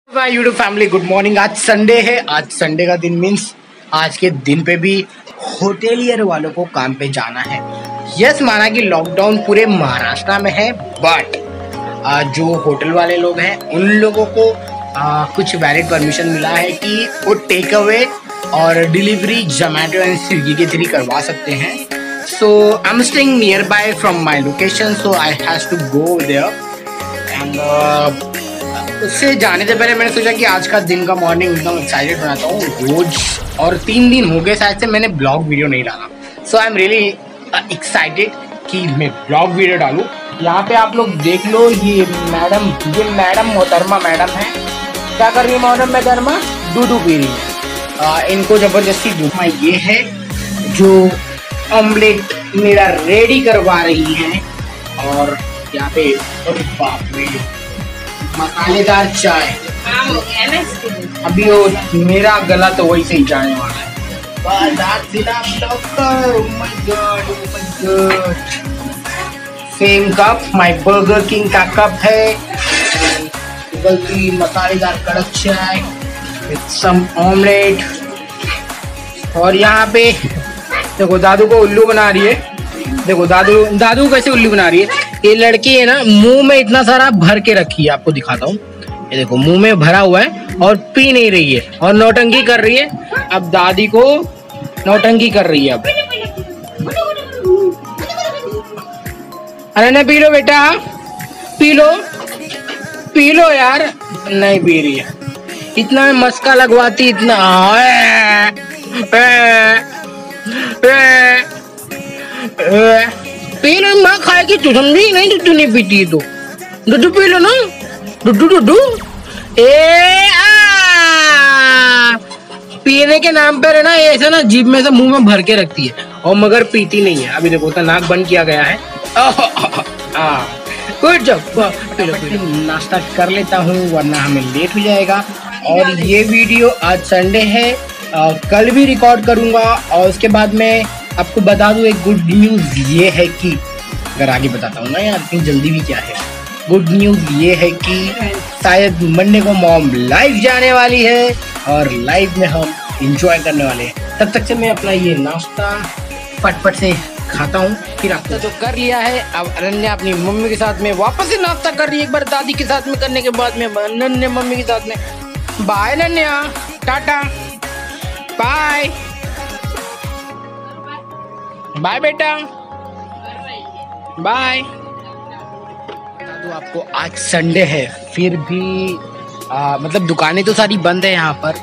My YouTube family, good morning. आज Sunday है। आज संडे का दिन मीन्स आज के दिन पे भी होटेलियर वालों को काम पे जाना है। यस, माना कि लॉकडाउन पूरे महाराष्ट्र में है, बट जो होटल वाले लोग हैं उन लोगों को कुछ वैलिड परमिशन मिला है कि वो टेक अवे और डिलीवरी जोमेटो एंड स्विगी के थ्रू करवा सकते हैं। So I am staying nearby from my location, so I have to go there and उससे जाने से पहले मैंने सोचा कि आज का दिन का मॉर्निंग एकदम एक्साइटेड बनाता हूँ। रोज और 3 दिन हो गए शायद से मैंने ब्लॉग वीडियो नहीं डाला। सो आई एम रियली एक्साइटेड कि मैं ब्लॉग वीडियो डालूँ। यहाँ पे आप लोग देख लो, ये मैडम मोहतरमा मैडम है। क्या कर रही है मोहतरमा? दूध पी रही है। इनको जबरदस्ती दूध ये है जो ऑमलेट मेरा रेडी करवा रही है। और यहाँ पे बाप रे, मसालेदार चाय। अभी वो मेरा गला तो वही से ही जाने वाला है। Same cup, my burger king का कप है। की मसालेदार कड़क चाय विद सम ऑमलेट। और यहाँ पे देखो दादू को उल्लू बना रही है। देखो दादू कैसे उल्लू बना रही है। ये लड़की है ना, मुंह में इतना सारा भर के रखी है। आपको दिखाता हूँ, ये देखो मुंह में भरा हुआ है और पी नहीं रही है और नौटंकी कर रही है। अब दादी को नौटंकी कर रही है। अब अरे ना, पी लो बेटा, पी लो यार। नहीं पी रही है। इतना मस्का लगवाती, इतना पी लो। माँ खाएगी तू, समझी नहीं? दूध नहीं पीती है तो दूध पी लो ना। दूध पीने के नाम पर है ना, ऐसा ना जीभ में से मुंह में भर के रखती है और मगर पीती नहीं है। अभी देखो उसका नाक बंद किया गया है। Good job. नाश्ता कर लेता हूँ वरना हमें लेट हो जाएगा। और ये वीडियो आज संडे है, कल भी रिकॉर्ड करूँगा। और उसके बाद में आपको बता दूं एक गुड न्यूज़ ये है कि, अगर आगे बताता हूँ ना यार, इतनी जल्दी भी क्या है। गुड न्यूज़ ये है कि शायद मंडे को मॉम लाइव जाने वाली है और लाइव में हम एंजॉय करने वाले हैं। तब तक से मैं अपना ये नाश्ता फटफट से खाता हूँ, फिर आपको तो कर लिया है। अब अनन्या अपनी मम्मी के साथ में वापस से नाश्ता कर रही है। एक बार दादी के साथ में करने के बाद में अनन्या मम्मी के साथ में। Bye Ananya, tata bye. Bye बेटा, बाय। तो आपको आज संडे है, फिर भी मतलब दुकानें तो सारी बंद है। यहाँ पर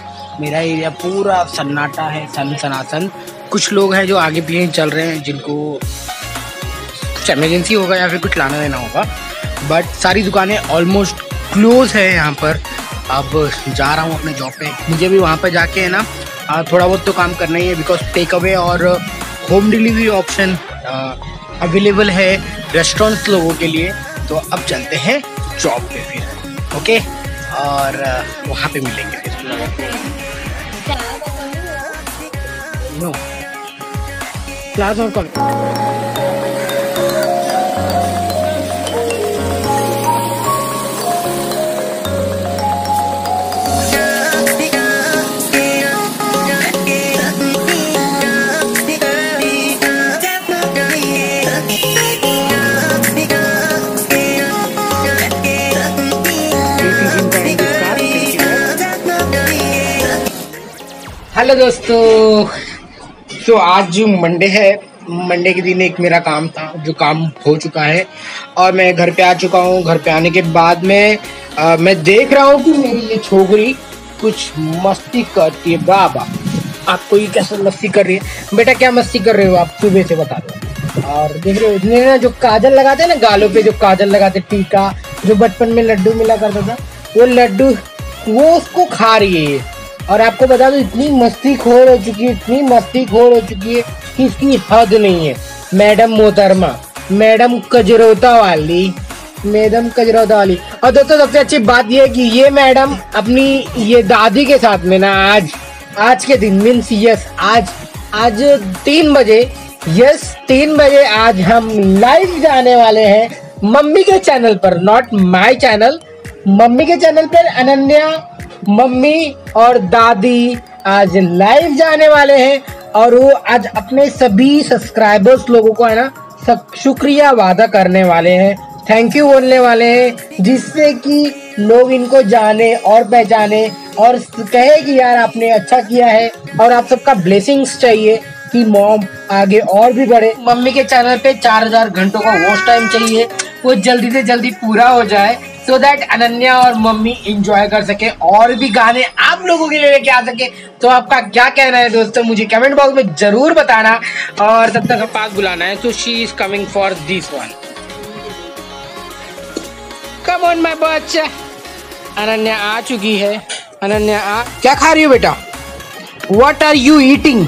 मेरा एरिया पूरा सन्नाटा है, सनातन। कुछ लोग हैं जो आगे पीछे चल रहे हैं, जिनको कुछ इमरजेंसी होगा या फिर कुछ लाना देना होगा, बट सारी दुकानें ऑलमोस्ट क्लोज है यहाँ पर। अब जा रहा हूँ अपने जॉब पे। मुझे भी वहाँ पर जाके है ना थोड़ा बहुत तो काम करना ही है, बिकॉज टेक अवे और होम डिलीवरी ऑप्शन अवेलेबल है रेस्टोरेंट्स लोगों के लिए। तो अब चलते हैं जॉब पे फिर, ओके? और वहाँ पे मिलेंगे फिर। नो क्लास और कॉलेज। हेलो दोस्तों, तो आज मंडे है। मंडे के दिन एक मेरा काम था जो काम हो चुका है और मैं घर पे आ चुका हूँ। घर पे आने के बाद में मैं देख रहा हूँ कि मेरी ये छोकरी कुछ मस्ती करती है। बाबा, आपको ये कैसे मस्ती कर रही है? बेटा क्या मस्ती कर रहे हो आप? सुबह से बता दो। और देख रहे हो इसने ना जो काजल लगाते हैं ना गालों पे, जो काजल लगाते टीका, जो बचपन में लड्डू मिला करता था, वो लड्डू वो उसको खा रही है। और आपको बता दो इतनी मस्ती खोर हो चुकी है, इतनी मस्ती खोर हो चुकी है कि इसकी हद नहीं है। मैडम मोहतरमा, मैडम कजरोता वाली। और दोस्तों सबसे अच्छी बात ये है कि ये मैडम अपनी ये दादी के साथ में ना आज के दिन मीन्स यस आज 3 बजे, यस 3 बजे आज हम लाइव जाने वाले हैं मम्मी के चैनल पर, नॉट माय चैनल। मम्मी के चैनल पर अनन्या, मम्मी और दादी आज लाइव जाने वाले हैं और वो आज अपने सभी सब्सक्राइबर्स लोगों को है ना शुक्रिया वादा करने वाले हैं, थैंक यू बोलने वाले हैं, जिससे कि लोग इनको जाने और पहचाने और कहे कि यार आपने अच्छा किया है और आप सबका ब्लेसिंग्स चाहिए कि मॉम आगे और भी बढ़े। मम्मी के चैनल पे 4000 घंटों का वॉच टाइम चाहिए, वो जल्दी से जल्दी पूरा हो जाए सो दैट अनन्या और मम्मी एंजॉय कर सके और भी गाने आप लोगों के लिए लेके आ सके। तो आपका क्या कहना है दोस्तों, मुझे कमेंट बॉक्स में जरूर बताना और तब तक पास बुलाना है। So she is coming for this one, come on my बच्चा। अनन्या आ चुकी है। अनन्या आ, क्या खा रही हो बेटा? What are you eating?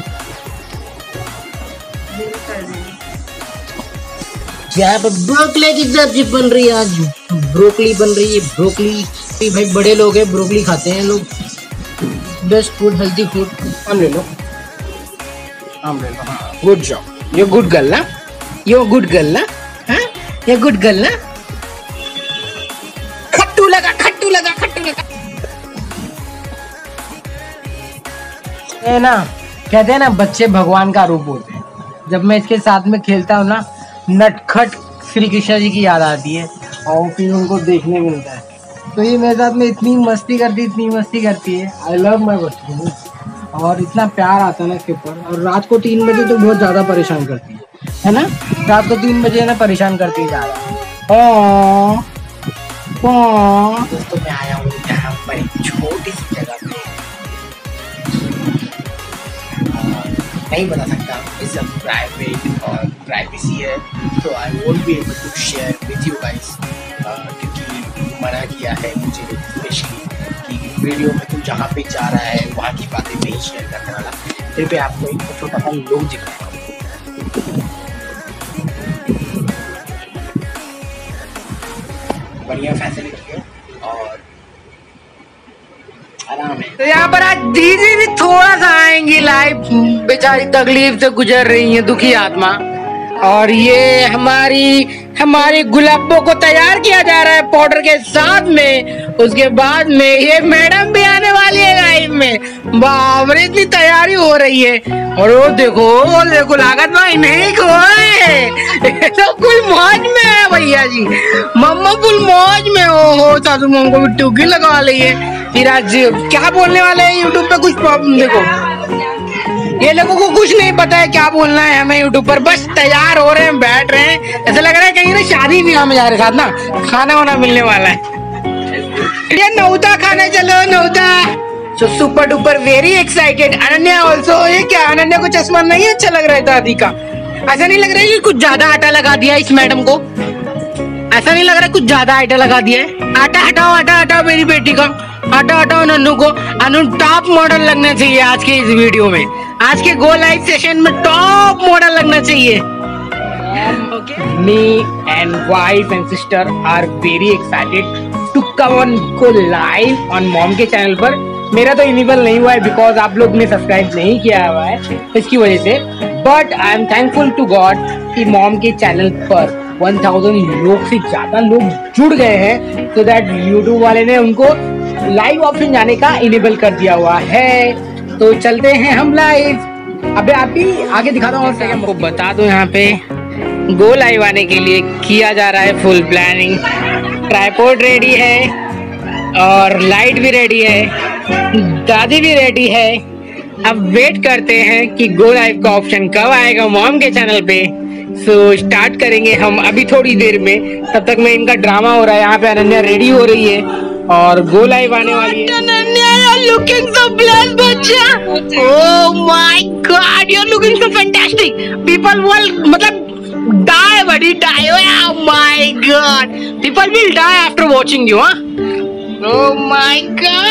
क्या ब्रोकली की सब्जी बन रही है आज, ब्रोकली बन रही है, ब्रोकली। भाई बड़े लोग हैं, ब्रोकली खाते हैं लोग, बेस्ट फूड, हेल्थी फूड। आम ले लो, आम ले लो। हाँ, good job, you good girl ना, यू गुड गर्ल ना, हाँ ये गुड गर्ल ना। खट्टू लगा, खट्टू लगा, खट्टू लगा। ये ना कहते हैं ना बच्चे भगवान का रूप होते हैं। जब मैं इसके साथ में खेलता हूँ ना, नटखट श्री कृष्ण जी की याद आती है और फिर उनको देखने मिलता है। तो ये मेरे साथ में इतनी मस्ती करती है। आई लव माय बच्चू और इतना प्यार आता है ना इसके ऊपर। और रात को 3 बजे तो बहुत ज़्यादा परेशान करती है ना, रात को 3 बजे ना परेशान करती है ज़्यादा। दोस्तों मैं आया हूँ यहाँ पर एक छोटी सी जगह पे, नहीं बता सकता, इट्स अ प्राइवेट और प्राइवेसी है, तो I won't be able to share with you guys, क्योंकि मना किया है मुझे स्पेशली कि वीडियो में तू जहाँ पे जा रहा है वहाँ की बातें नहीं शेयर करने वाला। फिर भी आपको एक छोटा सा लोग दिखाऊंगा। बढ़िया फैसिलिटी है और आराम है। तो यहाँ पर आज दीदी भी थोड़ा सा आएंगी लाइव, बेचारी तकलीफ से गुजर रही है, दुखी आत्मा। और ये हमारी गुलाबों को तैयार किया जा रहा है पाउडर के साथ में। उसके बाद में ये मैडम भी आने वाली है लाइव में। बाप रे इतनी तैयारी हो रही है। और वो देखो लागत भाई नहीं खोए तो फुल मौज में है भैया जी, मम्मा फुल मौज में। हो सासू मम्मा को भी टूकी लगवा ली है। फिर आज क्या बोलने वाले हैं यूट्यूब पे, कुछ प्रॉब्लम देखो, ये लोगों को कुछ नहीं पता है क्या बोलना है हमें यूट्यूब पर, बस तैयार हो रहे हैं, बैठ रहे हैं, ऐसा लग रहा है कहीं ना शादी भी हमें जा रहे साथ ना, खाना वाना मिलने वाला है। ये नौता खाने चलो, नौता। So super duper very excited. Ananya also. ये क्या अनन्या को चश्मा नहीं अच्छा लग रहा है दादी का? ऐसा नहीं लग रहा है कि कुछ ज्यादा आटा लगा दिया इस मैडम को? ऐसा नहीं लग रहा है कुछ ज्यादा आटा लगा दिया है? आटा हटाओ, आटा हटाओ मेरी बेटी का, आटा हटाओ नन्नू को। अनु टॉप मॉडल लगना चाहिए आज के इस वीडियो में, आज के गो लाइव सेशन में टॉप मॉडल लगना चाहिए। Me and wife and sister are very excited to come on go live on mom के चैनल पर। मेरा तो इनेबल नहीं हुआ है बिकॉज आप लोग ने सब्सक्राइब नहीं किया हुआ है इसकी वजह से, but I am thankful to God कि मॉम के चैनल पर 1000 लोग से ज्यादा लोग जुड़ गए हैं, so that यूट्यूब वाले ने उनको लाइव ऑप्शन जाने का इनेबल कर दिया हुआ है। तो चलते हैं हम लाइव। अबे आप भी आगे दिखाता हूँ और हमको बता दो, यहाँ पे गो लाइव आने के लिए किया जा रहा है फुल प्लानिंग। ट्राइपॉड रेडी है और लाइट भी रेडी है, दादी भी रेडी है। अब वेट करते हैं कि गो लाइव का ऑप्शन कब आएगा मॉम के चैनल पे। सो स्टार्ट करेंगे हम अभी थोड़ी देर में। तब तक में इनका ड्रामा हो रहा है, यहाँ पे अनन्या रेडी हो रही है और गो लाइव आने वाली है। अनन्या लुकिंग सो ब्लेस्ड बच्चा, oh my God you are looking so fantastic. People will मतलब die buddy die, oh my god, people will die after watching you, huh? Oh my god,